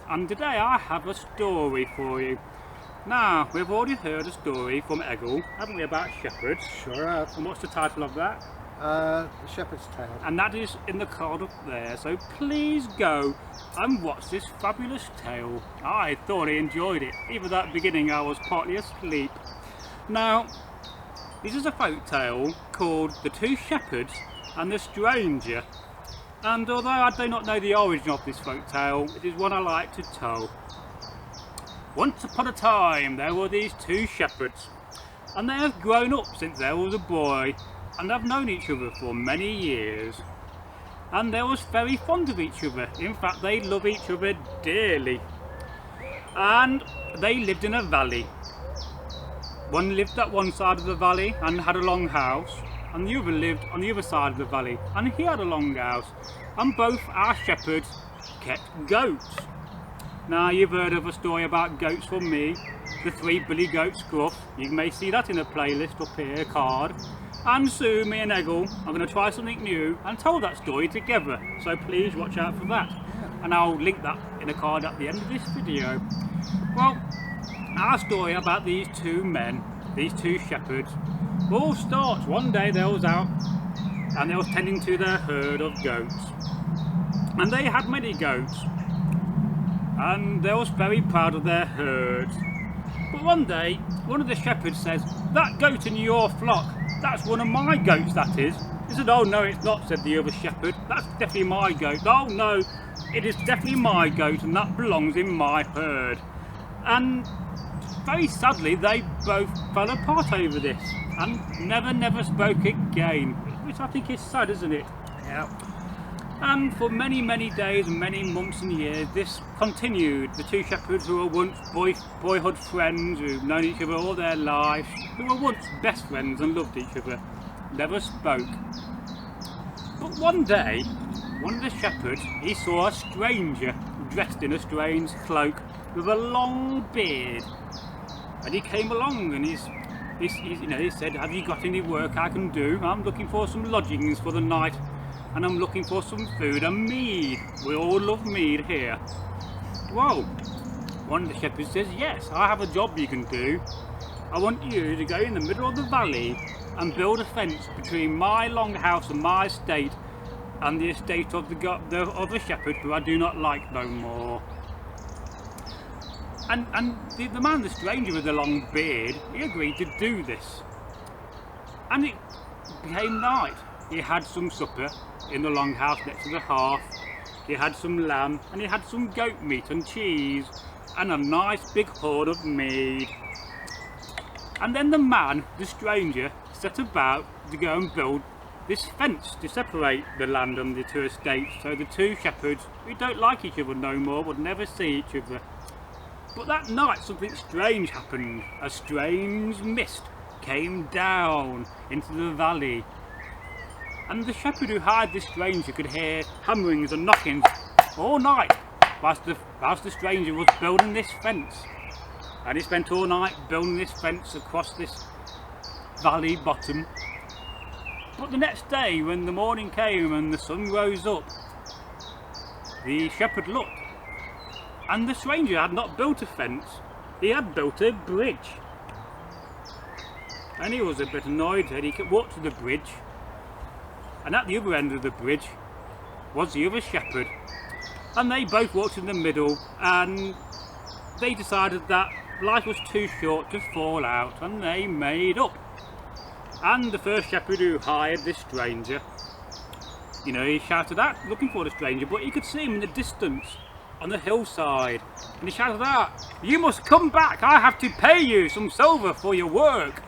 and today I have a story for you. Now, we've already heard a story from Eggle, haven't we, about shepherds? Sure have. And what's the title of that? The Shepherd's Tale. And that is in the card up there, so please go and watch this fabulous tale. I thoroughly enjoyed it, even though at the beginning I was partly asleep. Now, this is a folk tale called The Two Shepherds and the Stranger. And although I do not know the origin of this folk tale, it is one I like to tell. Once upon a time there were these two shepherds, and they have grown up since there was a boy, and have known each other for many years. And they was very fond of each other. In fact, they love each other dearly. And they lived in a valley. One lived at one side of the valley and had a long house, and the other lived on the other side of the valley and he had a long house. And both our shepherds kept goats. Now, you've heard of a story about goats from me, the three billy goat scruff. You may see that in a playlist up here, card. And soon me and Eggle are going to try something new and tell that story together, so please watch out for that. And I'll link that in a card at the end of this video. Well, our story about these two men, these two shepherds, all starts one day. They was out and they was tending to their herd of goats, and they had many goats, and they was very proud of their herd. But one day one of the shepherds says, "That goat in your flock, that's one of my goats, that is." He said, "Oh no, it's not," said the other shepherd. "That's definitely my goat." "Oh no, it is definitely my goat, and that belongs in my herd." And very sadly they both fell apart over this and never spoke again, which I think is sad, isn't it? Yeah. And for many days and many months and years this continued. The two shepherds, who were once boyhood friends, who've known each other all their lives, who were once best friends and loved each other, never spoke. But one day, one of the shepherds, he saw a stranger dressed in a strange cloak with a long beard. And he came along and he said, "Have you got any work I can do? I'm looking for some lodgings for the night, and I'm looking for some food and mead. We all love mead here." Well, one of the shepherds says, "Yes, I have a job you can do. I want you to go in the middle of the valley and build a fence between my long house and my estate and the estate of the shepherd who I do not like no more." And the man, the stranger with the long beard, he agreed to do this. And it became night. He had some supper in the long house next to the hearth. He had some lamb, and he had some goat meat and cheese, and a nice big hoard of mead. And then the man, the stranger, set about to go and build this fence to separate the land and the two estates, so the two shepherds, who don't like each other no more, would never see each other. But that night something strange happened. A strange mist came down into the valley, and the shepherd who hired this stranger could hear hammerings and knockings all night whilst the stranger was building this fence. And he spent all night building this fence across this valley bottom. But the next day, when the morning came and the sun rose up, the shepherd looked, and the stranger had not built a fence, he had built a bridge. And he was a bit annoyed, and he walked to the bridge, and at the other end of the bridge was the other shepherd. And they both walked in the middle, and they decided that life was too short to fall out, and they made up. And the first shepherd who hired this stranger, he shouted out looking for the stranger, but he could see him in the distance on the hillside, and he shouted out, "You must come back, I have to pay you some silver for your work."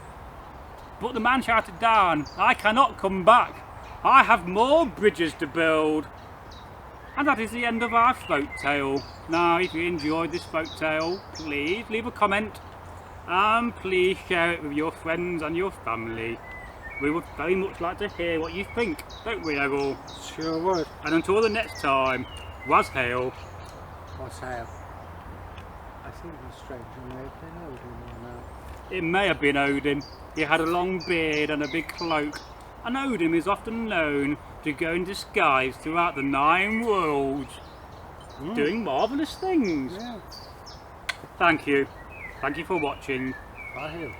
But the man shouted down, "I cannot come back, I have more bridges to build." And that is the end of our folk tale. Now, if you enjoyed this folk tale, please leave a comment and please share it with your friends and your family. We would very much like to hear what you think, don't we, Eggle? Sure would. And until the next time, was hail. What's hail? I think the stranger may have been Odin now. It may have been Odin. He had a long beard and a big cloak, and Odin is often known to go in disguise throughout the 9 worlds. doing marvellous things. Yeah. Thank you. Thank you for watching. Bye.